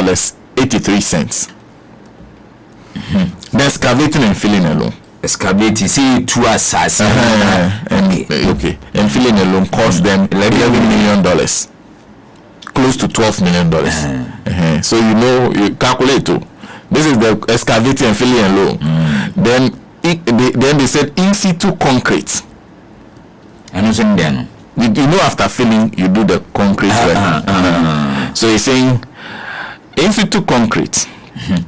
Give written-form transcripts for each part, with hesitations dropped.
$1,000.83. The excavating and filling alone. Excavating, see, to us, okay. And filling alone cost them $11 million, close to $12 million. So you calculate too. This is the excavating and filling alone. Then they said in situ concrete. And then after filling you do the concrete. So he's saying in situ concrete,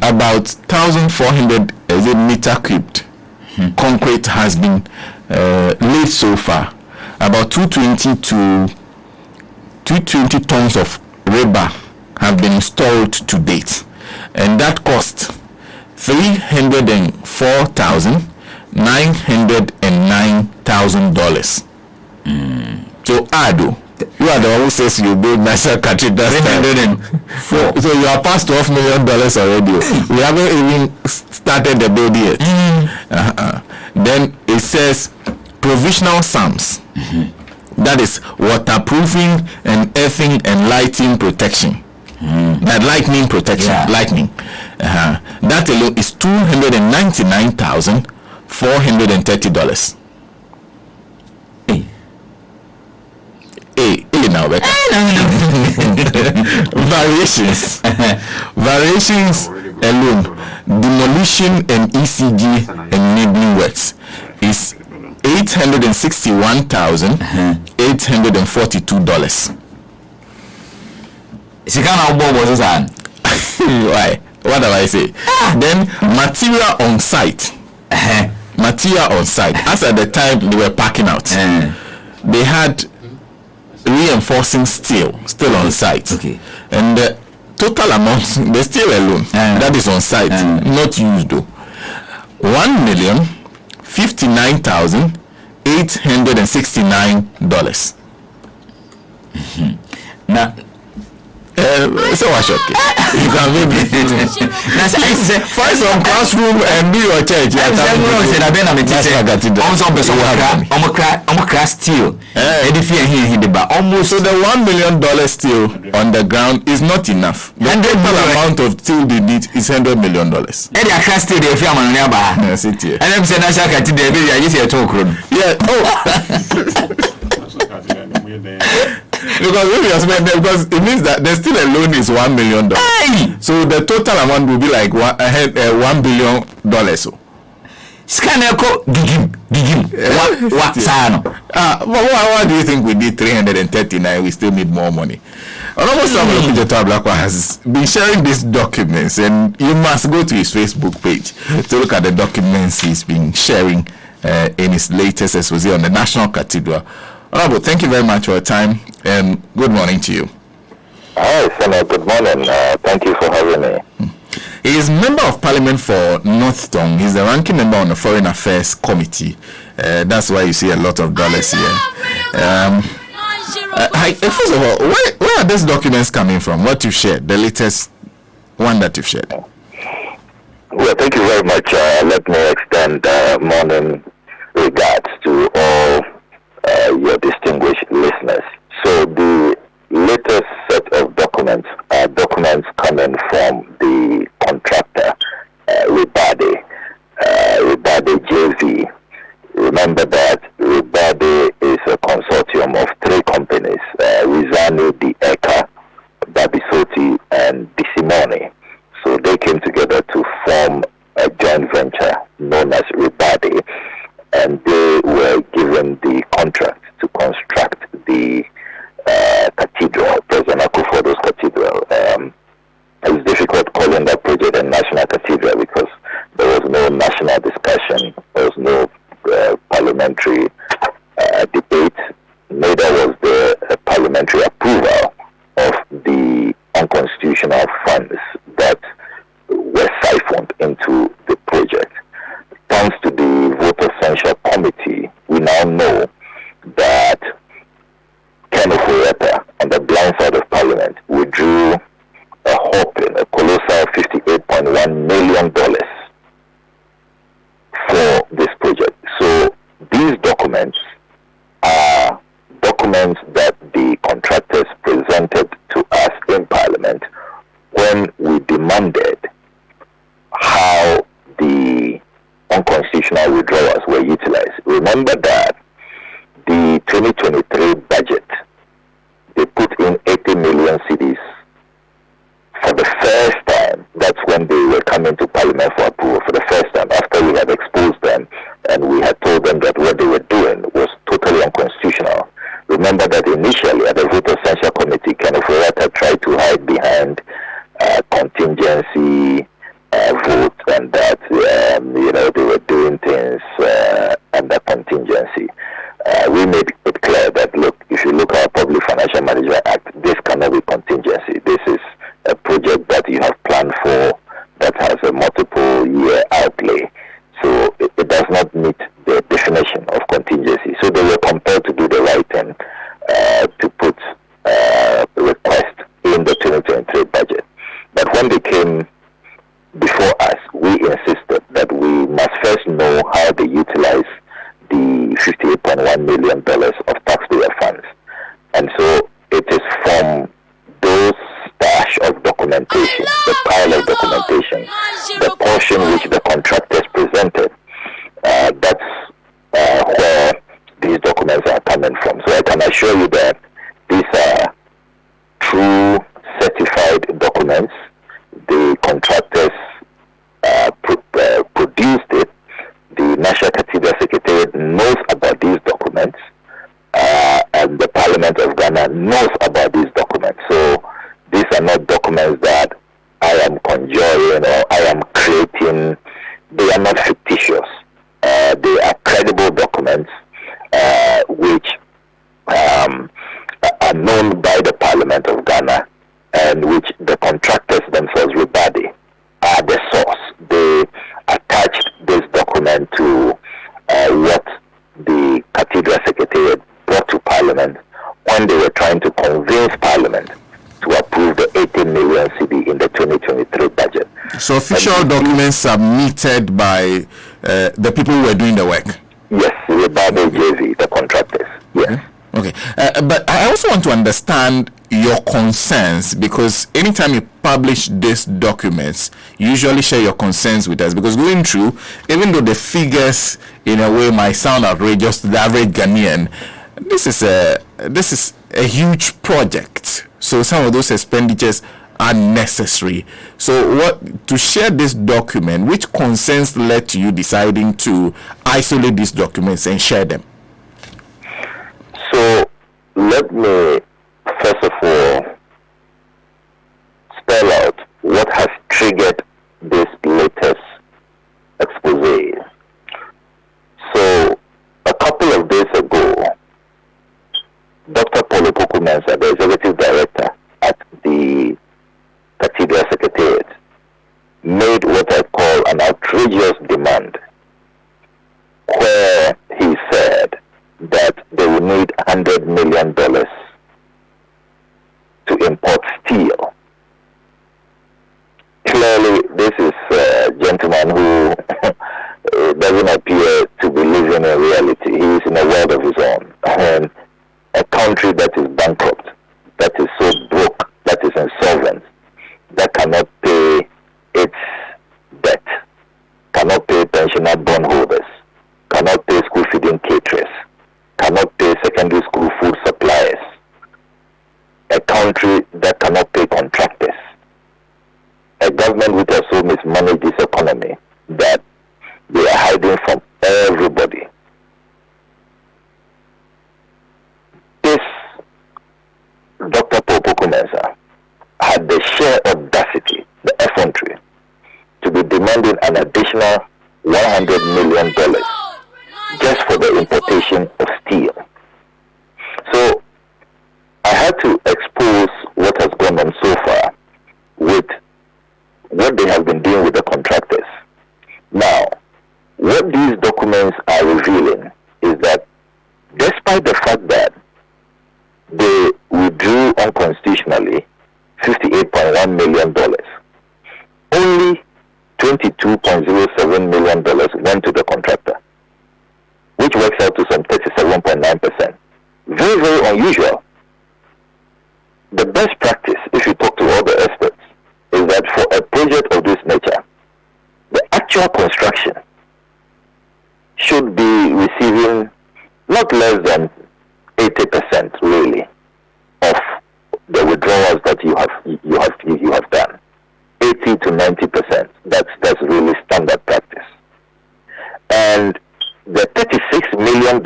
about 1,400 meter cubed concrete has been laid so far. About 220 tons of rebar have been installed to date, and that cost $304,909,000. So Ado, you are the one who says you build National Cathedral. 304. So you are past $12 million already. We haven't even started the build yet. Then it says provisional sums. That is waterproofing and earthing and lighting protection. That lightning protection, lightning. That alone is $299,430. Now variations alone, demolition and ECG enabling works is $861,842. Why? What do I say? Then material on site. As at the time they were packing out, they had reinforcing steel still on site. And the total amount, the steel alone that is on site, not used though, $1,059,869. Now so what's okay? You can maybe find some classroom and do your church. So the $1 million steel on the ground is not enough. The total amount of steel they need is $100 million. Because it means that the steel alone is $1 million. So the total amount will be like $1 billion. So what do you think we did 339? We still need more money. Ablakwa has been sharing these documents, and you must go to his Facebook page to look at the documents he's been sharing in his latest exposé on the National Cathedral. Honorable, thank you very much for your time, and good morning to you. Hi, Senator. Good morning. Thank you for having me. He is Member of Parliament for North Tongue. He's the ranking member on the Foreign Affairs Committee. That's why you see a lot of dollars here. First of all, where are these documents coming from? What you shared, the latest one that you've shared? Well, thank you very much. Let me extend morning regards to all your distinguished listeners. So the latest set of documents are documents coming from the contractor, Ribade JV. Remember that Ribade is a consortium of three companies, Rizani, the Eka, Babisoti, and Disimoni. So they came together to form a joint venture known as Ribade, and they were given the contract to construct the cathedral, President Akufodo's cathedral. It's difficult calling that project a national cathedral because there was no national discussion, there was no parliamentary debate, neither was there a parliamentary approval of the unconstitutional funds that were siphoned into the project. Thanks to the vote of censure committee, we now know that Ken Ofoyeta, on the blind side of Parliament, withdrew a colossal $58.1 million for this project. So these documents are documents that the contractors presented to us in Parliament when we demanded how the unconstitutional withdrawals were utilized. Remember that the 2023 budget, they put in 80 million cedis for the first time. That's when they were coming to Parliament for approval for the first time, after we had exposed them and we had told them that what they were doing was totally unconstitutional. Remember that initially at the Vote of Censure Committee, Kenneth had tried to hide behind contingency vote, and that they were doing things under contingency. We made it clear that, look, if you look at our Public Financial Management Act, this cannot be contingency. This is a project that you have planned for that has a multiple year outlay. So it does not meet the definition of contingency. So they were compelled to do the right thing to put a request in the 2023 budget. But when they came before us, we insisted that we must first know how they utilize the $58.1 million of taxpayer funds. And so it is from those stash of documentation, the pile of documentation, the portion which the contractors presented, that's where these documents are coming from. So I can assure you that these are true certified documents. The contractors produced it. The National Cathedral Secretariat knows about these documents, and the Parliament of Ghana knows about these documents. So these are not documents that I am conjuring or I am creating. They are not fictitious. They are credible documents which are known by the Parliament of Ghana, and which the contractors themselves, Ribadi, are the source. They attached this document to what the Cathedral Secretariat brought to Parliament when they were trying to convince Parliament to approve the 18 million cedi in the 2023 budget. So official documents submitted by the people who were doing the work? Yes, Ribadi JV, the contractors. Yes. Okay. But I also want to understand your concerns, because anytime you publish these documents, you usually share your concerns with us, because going through, even though the figures in a way might sound outrageous to the average Ghanaian, this is a huge project. So some of those expenditures are necessary. So to share this document, which concerns led to you deciding to isolate these documents and share them? So let me first of all spell out what has triggered this latest expose. So a couple of days ago, Dr. Paulo Pokumensa, the executive director at the Cathedral Secretariat, made what I call an outrageous demand, where he said that they will need $100 million to import steel. Clearly, this is a gentleman who doesn't appear to be living in reality. He is in a world of his own. And a country that is bankrupt, that is so broke, that is insolvent, that cannot pay its debt, cannot pay pensioner bondholders, cannot pay school feeding caterers, cannot pay secondary school food suppliers, a country that cannot pay contractors, a government which has so mismanaged this economy that they are hiding from everybody. This Dr. Popo Kumensa had the sheer audacity, the effrontery, to be demanding an additional $100 million just for the importation of steel. So I had to expose what has gone on so far with what they have been doing with the contractors. Now, what these documents are revealing is that despite the fact that they withdrew unconstitutionally $58.1 million, only $22.07 million went to the contractor, which works out to some 37.9%. Very, very unusual. The best practice, if you talk to all the experts, actual construction should be receiving not less than 80% really of the withdrawals that you have done. 80 to 90%. That's really standard practice. And the $36 million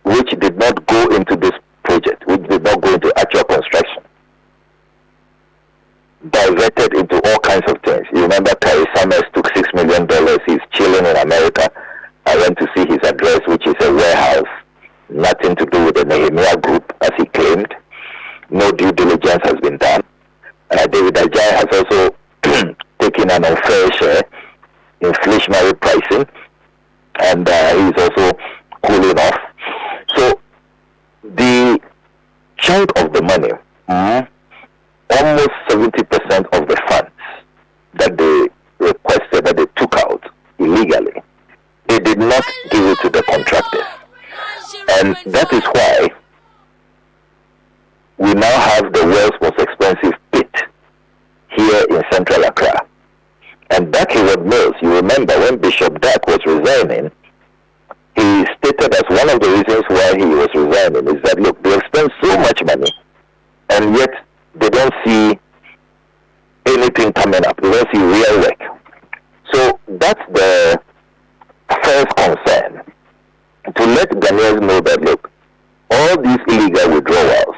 which did not go into this project, which did not go into actual construction, diverted into all kinds of things. You remember Terry Summers took $6 million. He's chilling in America. I went to see his address, which is a warehouse. Nothing to do with the Nehemiah Group, as he claimed. No due diligence has been done. David Ajay has also taken an unfair share, inflationary pricing, and he's also cooling off. So the chunk of the money, almost 70% of the funds that they requested, that they took out illegally, they did not give it to the contractors. And that is why we now have the world's most expensive pit here in Central Accra. And Dak Mills, you remember when Bishop Dak was resigning, he stated as one of the reasons why he was resigning is that, look, they have spent so much money and yet they don't see anything coming up. They don't see real work. So that's the first concern, to let Ghanaians know that, look, all these illegal withdrawals,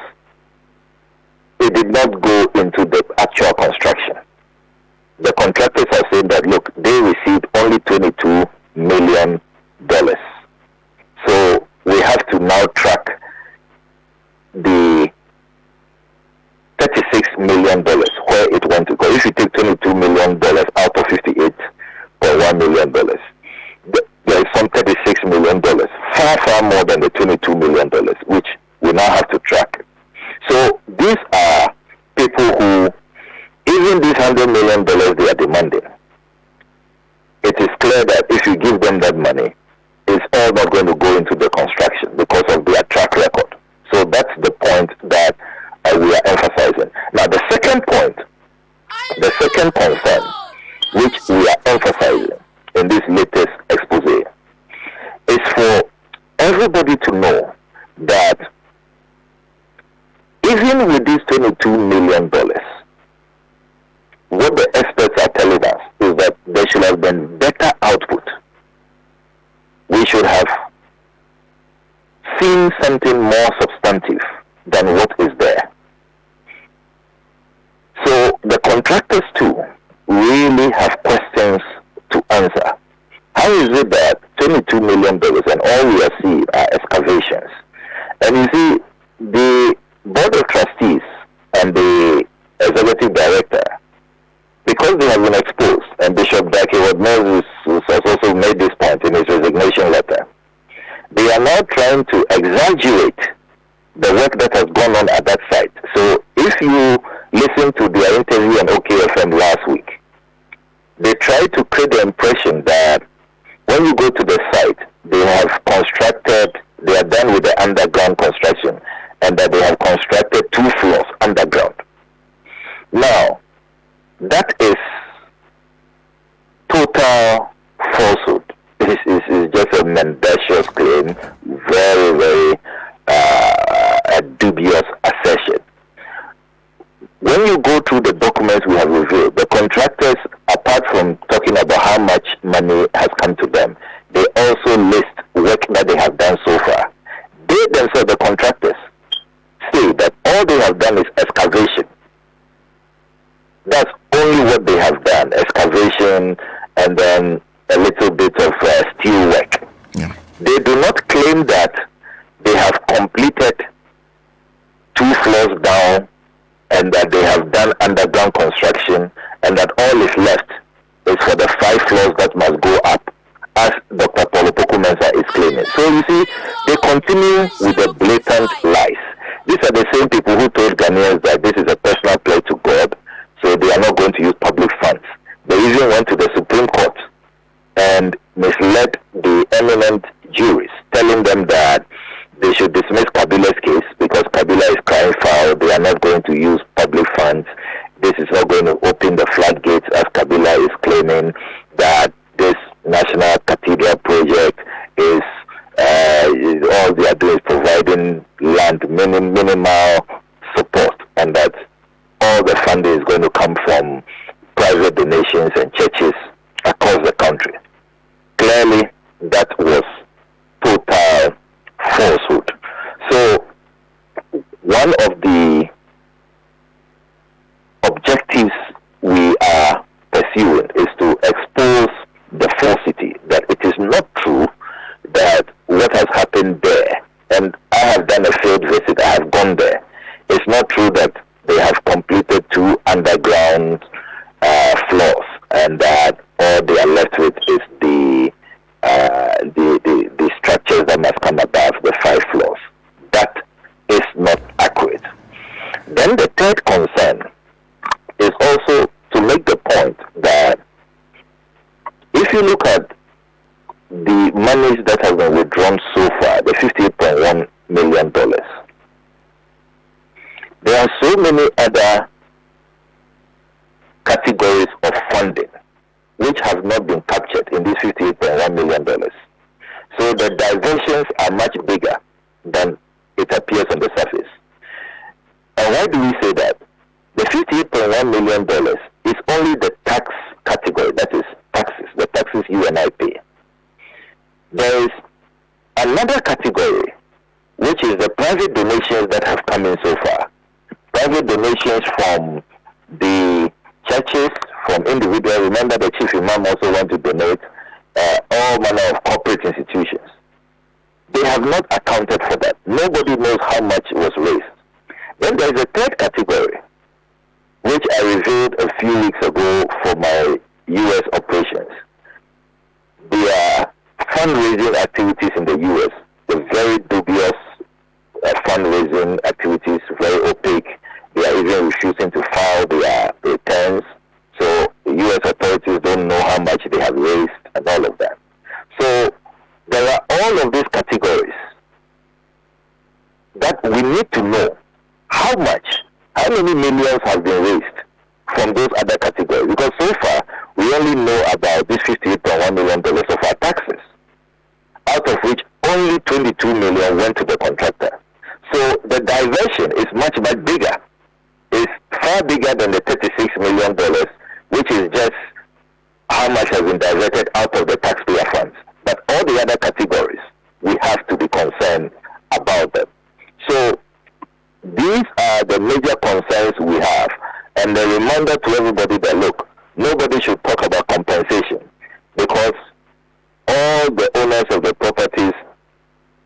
it did not go into the actual construction. The contractors are saying that, look, they received only $22 million. So we have to now track the $36 million where it went to go. If you take $22 million out of $58.1 million, there is some $36 million, far more than the $22 million, which we now have to track. So these are people who, even these $100 million they are demanding, it is clear that if you give them that money, it's all not going to go into the construction because of their track record. So that's the point that we are emphasizing. Now the second point, the second concern, which we are emphasizing in this latest expose, is for everybody to know that even with these $22 million, what the experts are telling us is that there should have been better output. We should have seen something more substantive than what is there. So the contractors too really have questions to answer. How is it that $22 million and all we are seeing are excavations? And you see, the Board of Trustees and the Executive Director, because they have been exposed, and Bishop Dak Mills has also made this point in his resignation letter, they are now trying to exaggerate the work that has gone on at that site. So if you listen to their interview on OKFM last week, they try to create the impression that when you go to the site, they have constructed, they are done with the underground construction, and that they have constructed 2 floors underground. Now, that is total falsehood. This is just a mendacious claim, very a dubious assertion. When you go through the documents we have reviewed, the contractors, apart from talking about how much money has come to them, they also list work that they have done so far. They themselves, the contractors, say that all they have done is excavation. That's only what they have done, excavation and then a little bit of steel work. Yeah. They do not claim that they have completed 2 floors down and that they have done underground construction and that all is left is for the 5 floors that must go up, as Dr. Paulo Mensa is claiming. So you see, they continue with the blatant lies. These are the same people who told Ghanaians that this is a personal play to God, so they are not going to use public funds. They even went to the Supreme Court and misled the eminent juries, telling them that they should dismiss Kabila's case because Kabila is crying foul. They are not going to use public funds. This is not going to open the floodgates, as Kabila is claiming, that minimal support, and that all the funding is going to come from private donations and churches across the country. Clearly, that was total falsehood. So, one of the objectives we are pursuing is to expose the falsity, that it is not true that what has happened there, and I have done a field visit, I have gone there, it's not true that they have completed 2 underground floors, and that all they are left with is the structures that must come above the 5 floors. That is not accurate. Then the third concern is also to make the point that if you look at the monies that have been withdrawn so far, the $58.1 million, there are so many other categories of funding which have not been captured in these $58.1 million. So the diversions are much bigger than it appears on the surface. And why do we say that? The $58.1 million is only the tax category, that is taxes, the taxes you and I pay. There is another category, which is the private donations that have come in so far. Private donations from the churches, from individuals. Remember, the chief imam also went to donate, all manner of corporate institutions. They have not accounted for that. Nobody knows how much was raised. Then there is a third category, which I revealed a few weeks ago for my U.S. operations. They are fundraising activities in the U.S., the very dubious fundraising activities, very opaque. They are even refusing to file their returns. So the U.S. authorities don't know how much they have raised and all of that. So there are all of these categories that we need to know how many millions have been raised from those other categories. Because so far, we only know about this $58.1 million of our taxes, out of which only $22 million went to the contractor. So the diversion is much bigger. It's far bigger than the $36 million, which is just how much has been diverted out of the taxpayer funds. But all the other categories, we have to be concerned about them. So these are the major concerns we have. And a reminder to everybody that, look, nobody should talk about compensation, because all the owners of the properties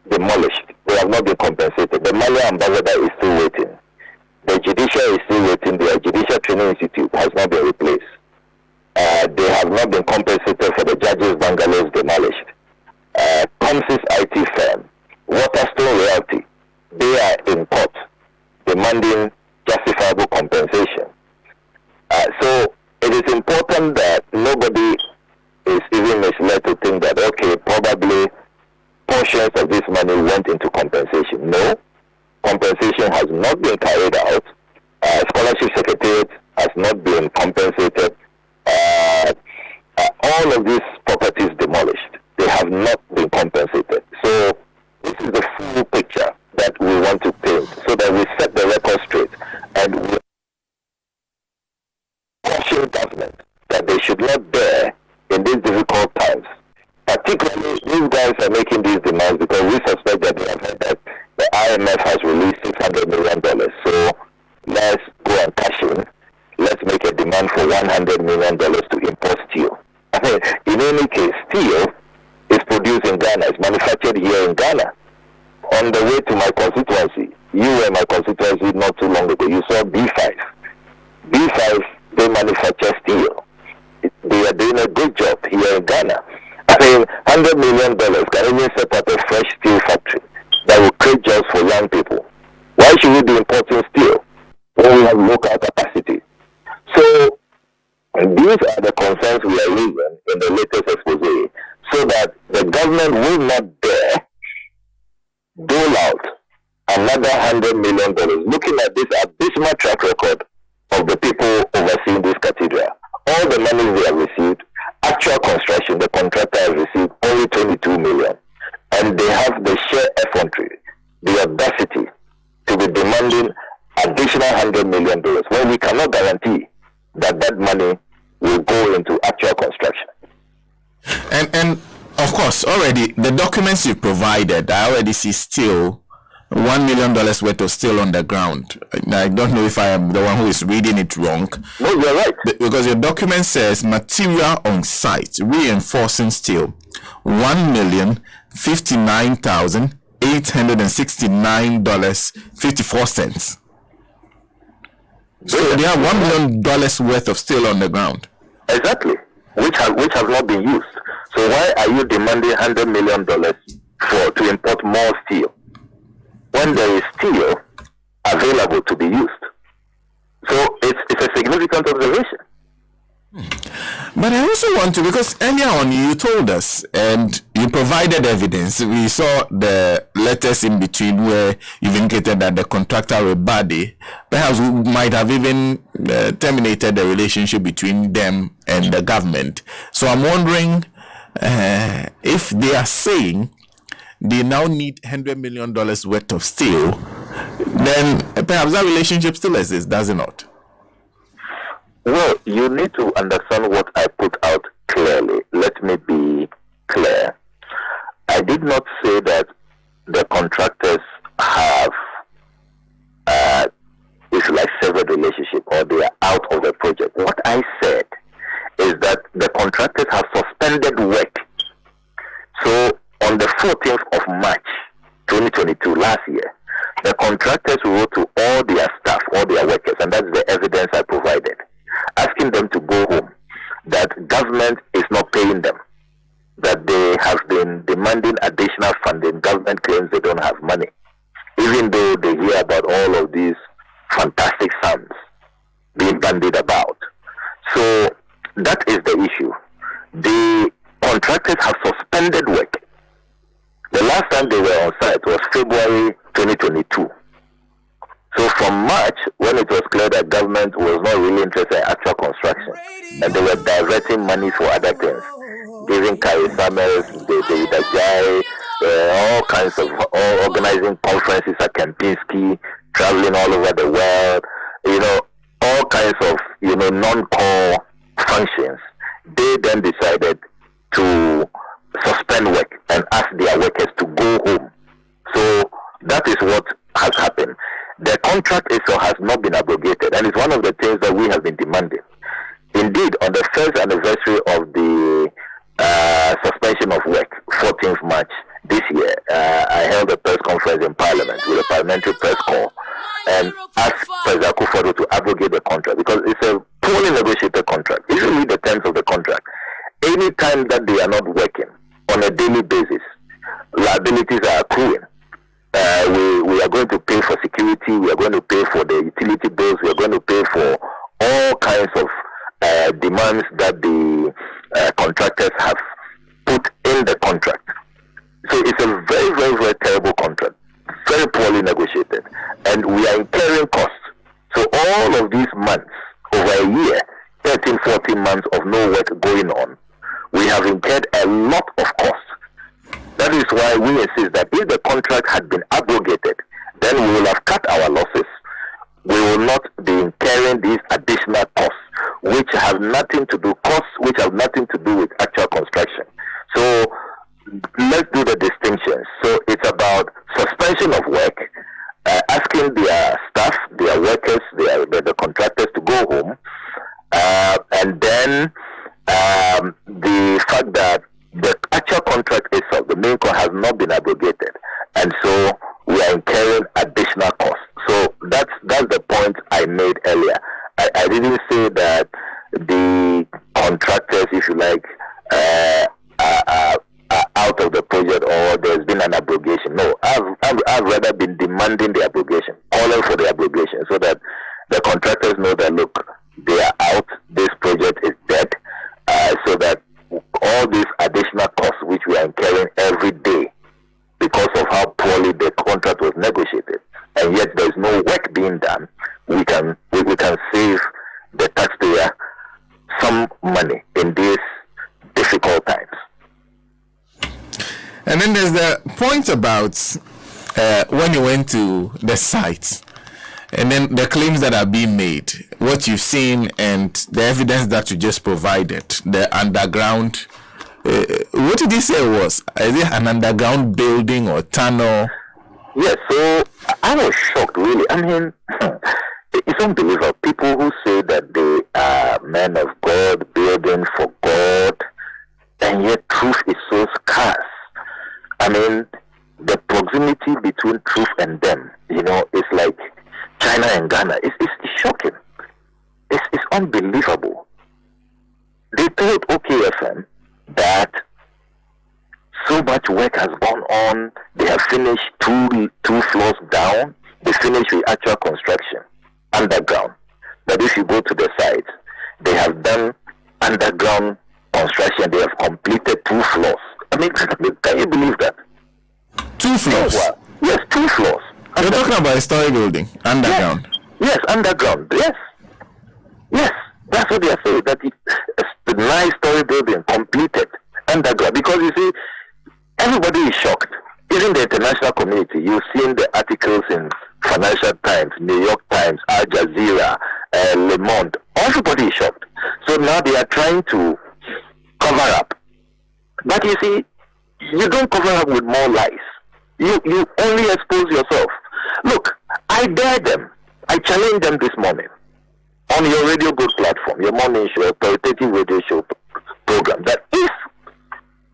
demolished, they have not been compensated. The Mali ambassador is still waiting. The judiciary is still waiting. The Judicial Training Institute has not been replaced. They have not been compensated for the judges' bungalows demolished. Thompson's IT firm, Waterstone Realty, they are in court demanding justifiable compensation. So it is important that nobody is even misled to think that, okay, probably portions of this money went into compensation. No, compensation has not been carried out. Scholarship Secretariat has not been compensated. All of these properties demolished, they have not been compensated. So this is the full picture that we want to paint, so that we set the record straight and we caution government that they should not bear in these difficult times. Particularly, these guys are making these demands because we suspect that they have heard that the IMF has released $600 million. So let's go and cash in. Let's make a demand for $100 million to import steel. In any case, steel is produced in Ghana. It's manufactured here in Ghana. On the way to my constituency, you were my constituency not too long ago. You saw B5. B5, they manufacture steel. They are doing a good job here in Ghana. $100 million can even set up a fresh steel factory that will create jobs for young people. Why should we be importing steel when we have local capacity? So these are the concerns we are raising in the latest expose, so that the government will not dare dole out another $100 million, looking at this abysmal track record of the people overseeing this cathedral. All the money they have received, actual construction, the contractor has received only $22 million. And they have the sheer effrontery, the audacity to cannot guarantee that that money will go into actual construction. And of course, already the documents you provided, I already see still $1 million worth of steel on the ground. I don't know if I am the one who is reading it wrong. No, you're right. Because your document says material on site, reinforcing steel, $1,059,869.54. So they have $1 million worth of steel on the ground. Exactly, which have not been used. So why are you demanding $100 million to import more steel when there is steel available to be used? So it's a significant observation. But I also want to, because earlier on you told us and you provided evidence. We saw the letters in between where you've indicated that the contractor Rebadi perhaps might have even terminated the relationship between them and the government. So I'm wondering if they are saying they now need $100 million worth of steel, then perhaps that relationship still exists, does it not? Well, you need to understand what I put out clearly. Let me be clear. I did not say that the contractors have, if you like, severed relationship or they are out of the project. What I said is that the contractors have suspended work. So on the 14th of March 2022, last year, the contractors wrote to all their staff, all their workers, and that's the evidence I provided, asking them to go home, that government is not paying them, that they have been demanding additional funding. Government claims they don't have money, even though they hear about all of these fantastic sums being bandied about. So that is the issue. The contractors have suspended work. The last time they were on site was February 2022. So from March, when it was clear that government was not really interested in actual construction, and they were diverting money for other things, giving Kari Summers, the Ajay, all kinds of, organizing conferences at Kempinski, traveling all over the world, all kinds of, non-core functions. They then decided to suspend work and ask their workers to go home. So that is what has happened. The contract itself has not been abrogated, and it's one of the things that we have been demanding. Indeed, on the first anniversary of the suspension of work, 14th March this year, I held a press conference in Parliament with a parliamentary press call and asked President Akufo-Addo to abrogate the contract because it's a poorly negotiated contract. If you read the terms of the contract, any time that they are not working on a daily basis, liabilities are accruing. We are going to pay for security, we are going to pay for the utility bills, we are going to pay for all kinds of demands that the contractors have put in the contract. So it's a very, very, very terrible contract, very poorly negotiated, and we are incurring costs. So all of these months, over a year, 13, 14 months of no work going on, we have incurred a lot of costs. That is why we insist that if the contract had been abrogated, then we will have cut our losses. We will not be incurring these additional costs, which have nothing to do with actual construction. So let's do the distinctions. So it's about suspension of work, asking their staff, their workers, the contractors to go home, and then the fact that the actual contract itself, the main contract, has not been abrogated, and so we are incurring additional costs. So that's the point I made earlier. I didn't say that the contractors, if you like, are out of the project or there's been an abrogation. No, I've rather been demanding the abrogation, calling for the abrogation, so that the contractors know that, look, they are out, this project is dead, so that all these additional costs which we are incurring every day because of how poorly the contract was negotiated, and yet there is no work being done, we can save the taxpayer some money in these difficult times. And then there's the point about when you went to the site, and then the claims that are being made. what you've seen and the evidence that you just provided, the underground, what did he say it was? Is it an underground building or tunnel? Yes, so I was shocked, really. I mean, it's unbelievable. People who say that they are men of God, building for God, and yet truth is so scarce. I mean, the proximity between truth and them, it's like China and Ghana. It's shocking. It's unbelievable. They told OKFM that so much work has gone on. They have finished two floors down. They finished with actual construction underground. But if you go to the site, they have done underground construction. They have completed 2 floors. I mean, can you believe that? 2 floors? Yes, 2 floors. You're talking about a story building, underground? Yes, underground. Yes, that's what they are saying. That it's the 9-story building completed underground. Because you see, everybody is shocked. Even the international community, you've seen the articles in Financial Times, New York Times, Al Jazeera, Le Monde. Everybody is shocked. So now they are trying to cover up. But you see, you don't cover up with more lies. You only expose yourself. Look, I dare them. I challenge them this morning on your Radio Good platform, your morning show, authoritative radio show program, that if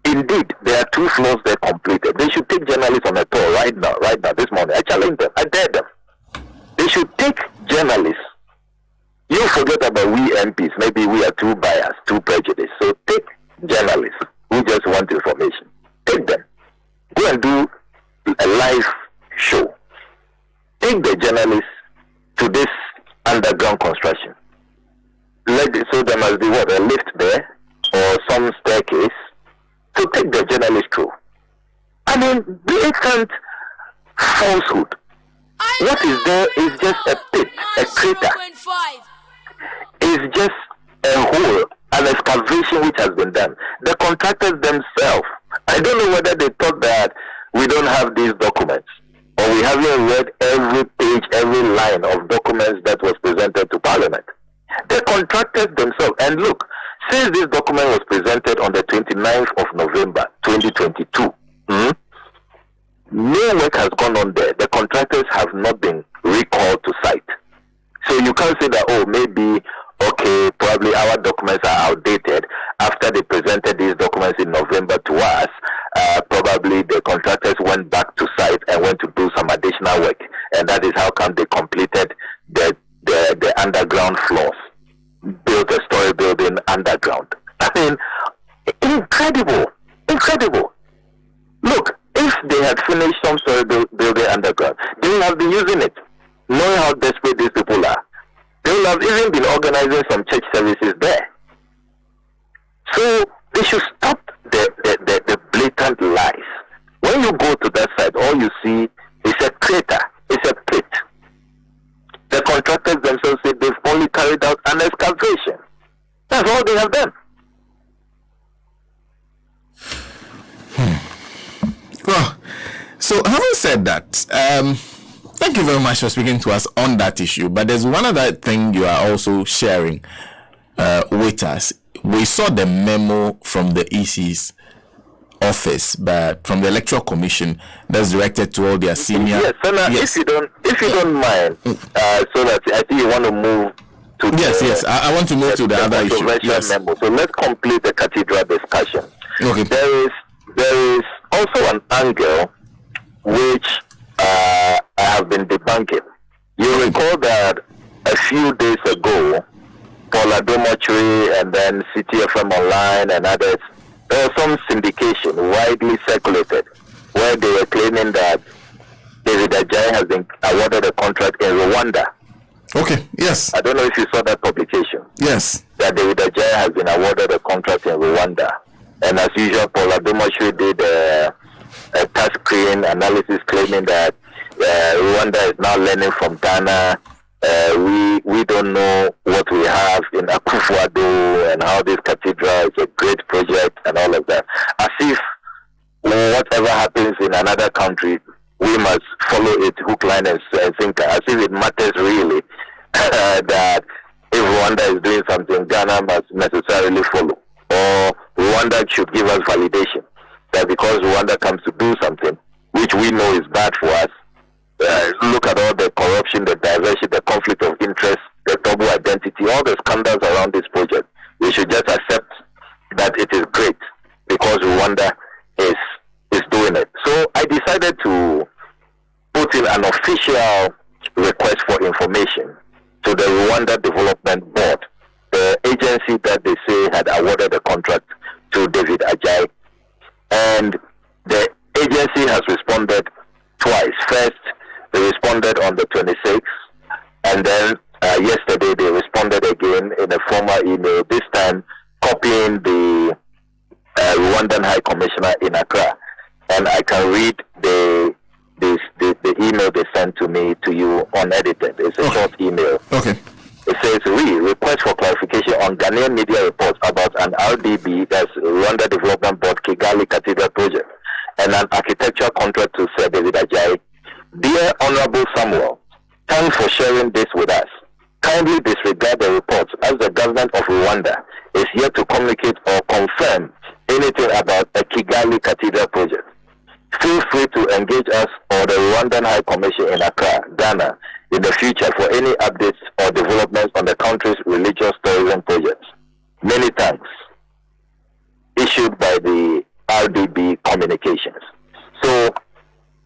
indeed there are 2 floors there completed, they should take journalists on a tour right now, this morning. I challenge them. I dare them. They should take journalists. You forget about we MPs. Maybe we are too biased, too prejudiced. So take journalists who just want information. Take them. Go and do a live show. Take the journalists to this underground construction. So there must be a lift there or some staircase to take the journalist through. I mean, blatant falsehood. What is there is just a pit, a crater. It's just a hole, an excavation which has been done. The contractors themselves, I don't know whether they thought that we don't have these documents, or we haven't read every page, every line of documents that was presented to Parliament. The contractors themselves, and look, since this document was presented on the 29th of November 2022, no work has gone on there. The contractors have not been recalled to site. So you can't say that, maybe, probably our documents are outdated. After they presented these documents in November to us, probably the contractors went back to site and went to do some additional work. And that is how come they completed the underground floors, built a story building underground. I mean, incredible. Look, if they had finished some story building underground, they would have been using it, knowing how desperate these people are. They would have even been organizing some church services there. So they should stop the blatant lies. When you go to that site, all you see is a crater, it's a pit. The contractors themselves say they've only carried out an excavation. That's all they have done. Well, so having said that, thank you very much for speaking to us on that issue. But there's one other thing you are also sharing with us. We saw the memo from the EC's office, but from the Electoral Commission that's directed to all their senior. Yes, Senator, yes. If you don't mind, so that I think you want to move to. Yes. I want to move to the other issue. Yes. Memo. So let's complete the cathedral discussion. Okay. There is also an angle which I have been debunking. You recall that a few days ago, Paula Domotry and then City FM Online and others, there was some syndication widely circulated where they were claiming that David Ajayi has been awarded a contract in Rwanda. Okay, yes. I don't know if you saw that publication. Yes. That David Ajayi has been awarded a contract in Rwanda. And as usual, Paula Domotry did a task screen analysis claiming that Rwanda is now learning from Ghana. We don't know what we have in Akufo-Addo and how this cathedral is a great project and all of that. As if whatever happens in another country, we must follow it hook, line, and sinker. As if it matters really that if Rwanda is doing something, Ghana must necessarily follow, or Rwanda should give us validation that because Rwanda comes to do something which we know is bad for us. Look at all the corruption, the diversion, the conflict of interest, the double identity, all the scandals around this project. We should just accept that it is great because Rwanda is doing it. So I decided to put in an official request for information to the Rwanda Development Board, the agency that they say had awarded the contract to David Ajay. And the agency has responded twice. First, they responded on the 26th, and then yesterday they responded again in a formal email, this time copying the Rwandan High Commissioner in Accra. And I can read the email they sent to me to you unedited. It's a short email. Okay. It says, request for clarification on Ghanaian media reports about an RDB, that's Rwanda Development Board Kigali Cathedral project, and an architectural contract to Sir David Ajay. Dear Honorable Samuel, thanks for sharing this with us. Kindly disregard the reports as the government of Rwanda is here to communicate or confirm anything about the Kigali Cathedral project. Feel free to engage us or the Rwandan High Commission in Accra, Ghana, in the future for any updates or developments on the country's religious tourism projects. Many thanks. Issued by the RDB Communications. So,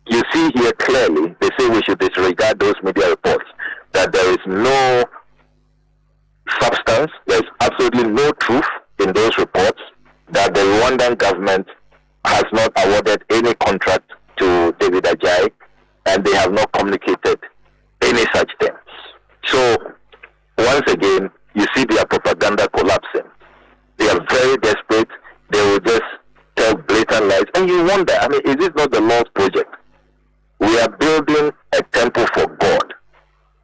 you see here clearly, they say we should disregard those media reports, that there is no substance, there is absolutely no truth in those reports, that the Rwandan government has not awarded any contract to David Ajay, and they have not communicated any such thing. So, once again, you see their propaganda collapsing. They are very desperate. They will just tell blatant lies. And you wonder, I mean, is this not the Lord's project? We are building a temple for God.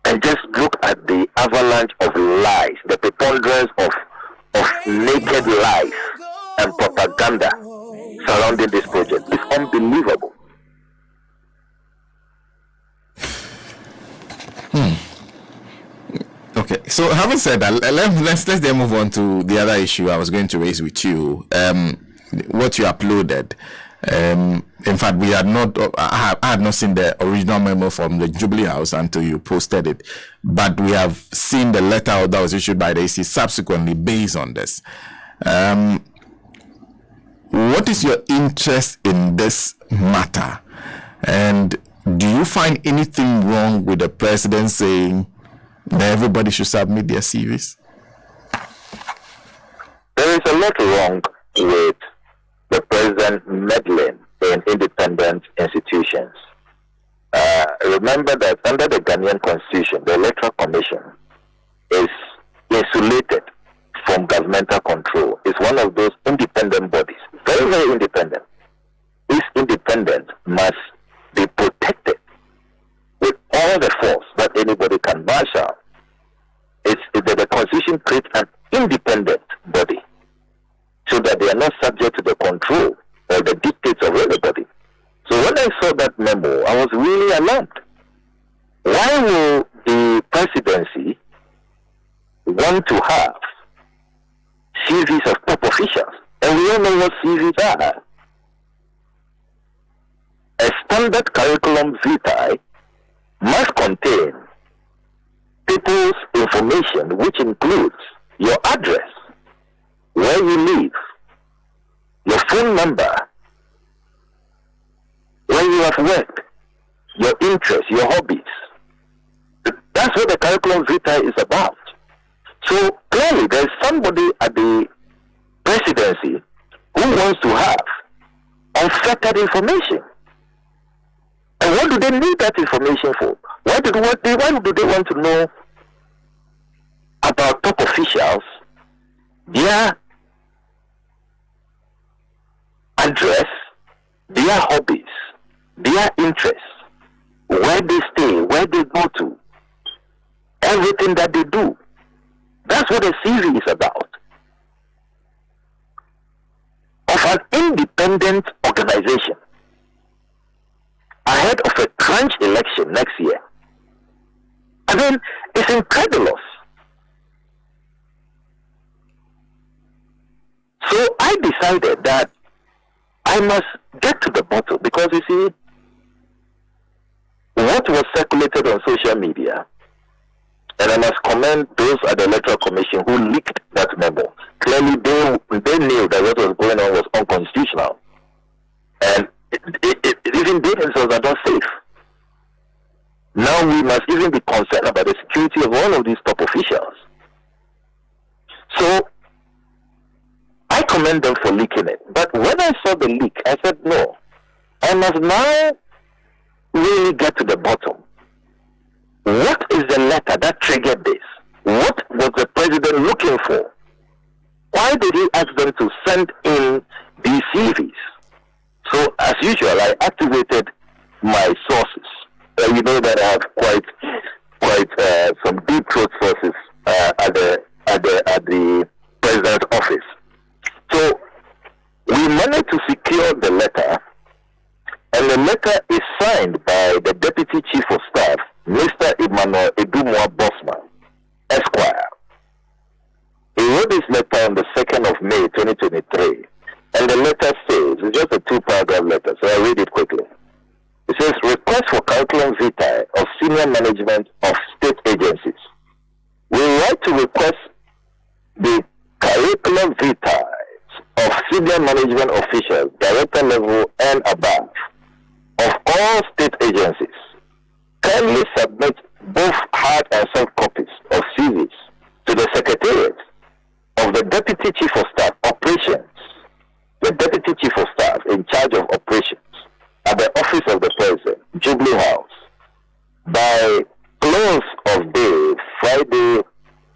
And just look at the avalanche of lies, the preponderance of naked lies and propaganda surrounding this project. It's unbelievable. Okay, so having said that, let's then move on to the other issue I was going to raise with you. What you uploaded. In fact, we had not. I had not seen the original memo from the Jubilee House until you posted it, but we have seen the letter that was issued by the AC subsequently based on this. What is your interest in this matter, and do you find anything wrong with the president saying that everybody should submit their CVs? There is a lot wrong with the president meddling in independent institutions. Remember that under the Ghanaian Constitution, the Electoral Commission is insulated from governmental control. It's one of those independent bodies, very, very independent. This independence must be protected with all the force that anybody can marshal. The Constitution creates an independent body so that they are not subject to the control or the dictates of anybody. So when I saw that memo, I was really alarmed. Why will the presidency want to have CVs of top officials? And we all know what CVs are. A standard curriculum vitae must contain people's information, which includes your address, where you live, your phone number, where you have worked, your interests, your hobbies. That's what the curriculum vitae is about. So clearly there's somebody at the presidency who wants to have unfettered information. And what do they need that information for? Why do they want to know about top officials, their address, their hobbies, their interests, where they stay, where they go to, everything that they do? That's what a CV is about. Of an independent organization ahead of a crunch election next year. I mean, it's incredulous decided that I must get to the bottom, because you see, what was circulated on social media, and I must commend those at the Electoral Commission who leaked that memo. Clearly, they knew that what was going on was unconstitutional, and even they themselves are not safe. Now we must even be concerned about the security of all of these top officials. So I commend them for leaking it. But when I saw the leak, I said, no, I must now really get to the bottom. What is the letter that triggered this? What was the president looking for? Why did he ask them to send in these CVs? So, as usual, I activated my sources. You know that I have quite some deep throat sources at the president's office. So, we managed to secure the letter, and the letter is signed by the Deputy Chief of Staff, Mr. Emmanuel Edumwa Bosman, Esquire. He wrote this letter on the 2nd of May 2023, and the letter says, it's just a 2-paragraph letter, so I'll read it quickly. It says, request for curriculum vitae of senior management of state agencies. We write to request the curriculum vitae of senior management officials, director level and above, of all state agencies. Kindly submit both hard and soft copies of CVs to the Secretariat of the Deputy Chief of Staff Operations, the Deputy Chief of Staff in charge of operations at the Office of the President, Jubilee House, by close of day, Friday,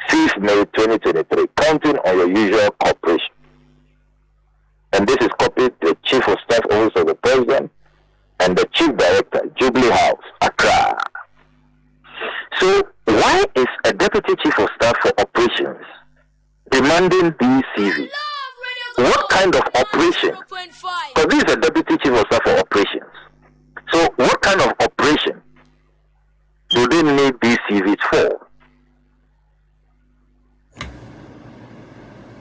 5th May 2023, counting on your usual cooperation. And this is copied to the Chief of Staff Office of the President and the Chief Director, Jubilee House, Accra. So, why is a Deputy Chief of Staff for Operations demanding these CVs? What kind of operation? Because this is a Deputy Chief of Staff for Operations. So, what kind of operation do they need these CVs for?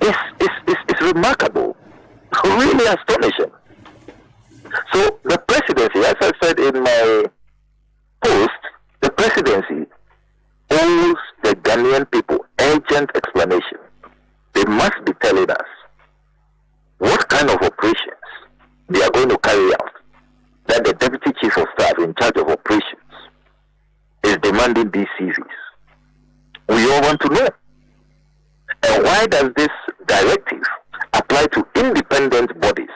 It's remarkable, really astonishing. So the presidency, as I said in my post, the presidency owes the Ghanaian people urgent explanation. They must be telling us what kind of operations they are going to carry out, that the Deputy Chief of Staff in charge of operations is demanding these CVs. We all want to know. And why does this directive apply to independent bodies,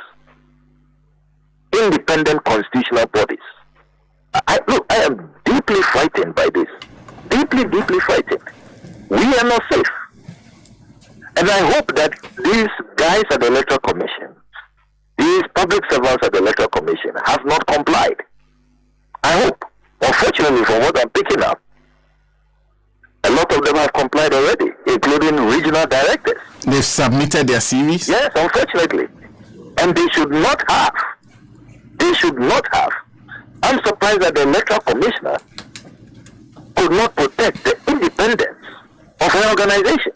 independent constitutional bodies? I am deeply frightened by this. Deeply frightened. We are not safe. And I hope that these guys at the Electoral Commission, these public servants at the Electoral Commission, have not complied. I hope. Unfortunately, from what I'm picking up, a lot of them have complied already, including regional directors. They've submitted their CVs? Yes, unfortunately. And they should not have. I'm surprised that the Electoral Commissioner could not protect the independence of an organization.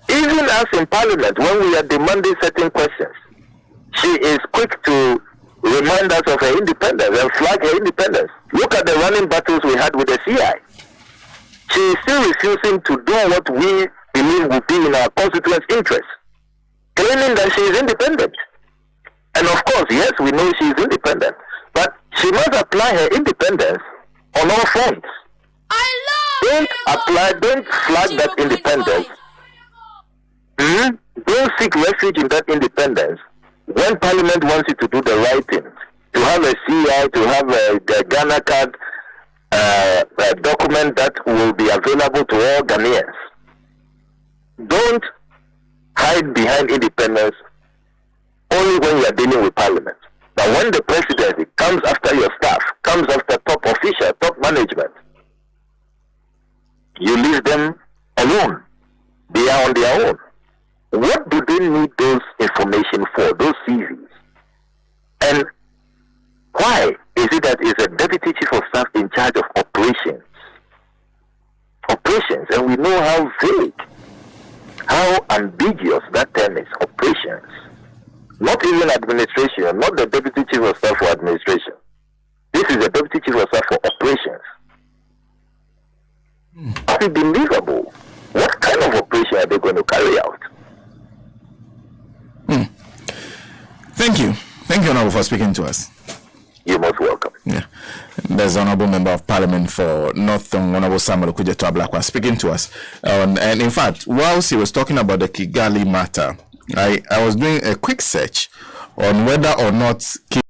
Even as in Parliament, when we are demanding certain questions, she is quick to remind us of her independence and flag her independence. Look at the running battles we had with the CI. She is still refusing to do what we believe would be in our constituents' interest, claiming that she is independent. And of course, yes, we know she is independent, but she must apply her independence on all fronts. Don't flag that independence. Don't seek refuge in that independence when Parliament wants you to do the right thing, to have a CI, to have a Ghana card, a document that will be available to all Ghanaians. Don't hide behind independence only when you are dealing with Parliament. But when the presidency comes after your staff, comes after top officials, top management, you leave them alone. They are on their own. What do they need those information for, those CVs? And why is it that it's a Deputy Chief of Staff in charge of operations? Operations, and we know how vague, how ambiguous that term is, operations. Not even administration, not the Deputy Chief of Staff for administration. This is the Deputy Chief of Staff for operations. Unbelievable. What kind of operation are they going to carry out? Thank you. Thank you, Honorable, for speaking to us. You're most welcome. Yeah. There's Honorable Member of Parliament for Northern, Honorable Samuel Okujeto Ablakwa, speaking to us. And in fact, whilst he was talking about the Kigali matter, I was doing a quick search on whether or not